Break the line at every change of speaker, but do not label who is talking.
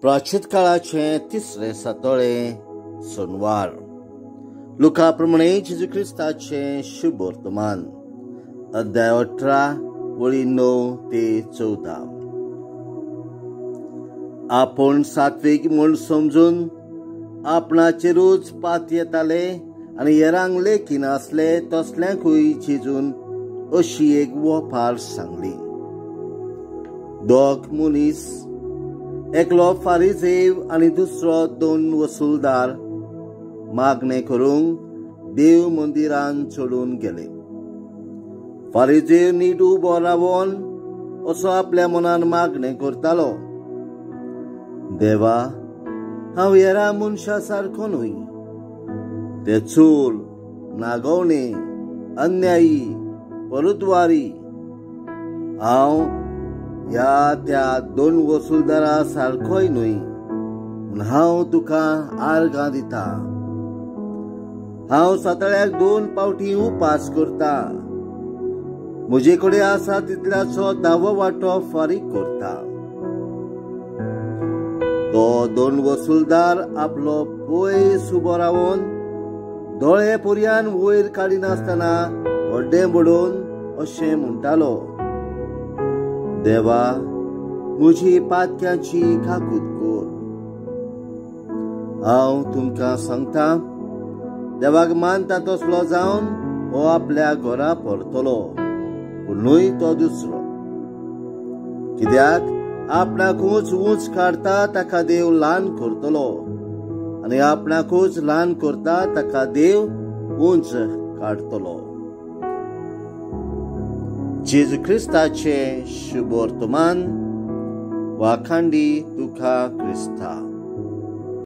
प्राचीन काळाचे तिसरे सातोळे सोनवार. लुका प्रमाणे जेजू ख्रिस्ताचे शुभ वर्तमान, अध्याय 18 वळी 9 ते 14. आपण सात्विक म्हूण समजून आपणाचेरूच पात येताले आनी हेरांक लेखी नासले तसल्यांकूय जेजून अशी एक वोपार सांगली. दोग मनीस, एकलो फारिजेव आनी दुसरो 2 वसूलदार मागणे करूंक देव मंदिरान चडून गेले. फारिजेव नीट उबो रावन असो आपल्या मनान मागणे करतालो, देवा, हांव हेरा मनशा सारको न्हय. ते चोर, नागवणे, अन्यायी, परतवारी. हांव ह्या त्या 2 वसूलदारा सारकोय न्हय, म्हूण हांव तुका आर्गां दिता. हांव सातळ्याक 2 पावटी उपास करता. म्हजे कडेन आसा तितल्याचो 10वो वांटो फारीक करता. तो 2 वसूलदार आपलो पयस उबो रावन दोळे पर्यान वयर काडिनासतना हड्डे बडोवन अशें म्हणटालो, देवा, म्हजी पातक्यांची काकूत कर. हांव तुमकां सांगता, देवाक मानता तसलो जावन हो आपल्या घरा परतलो, पूण न्हय तो दुसरो. कित्याक आपणाकूच उंच काडता ताका देव ल्हान करतलो, आनी आपणाकूच ल्हान करता ताका देव उंच काडतलो. जेजू ख्रिस्ताचे शुभ वर्तमान. वाखांडी तुका क्रिस्ता.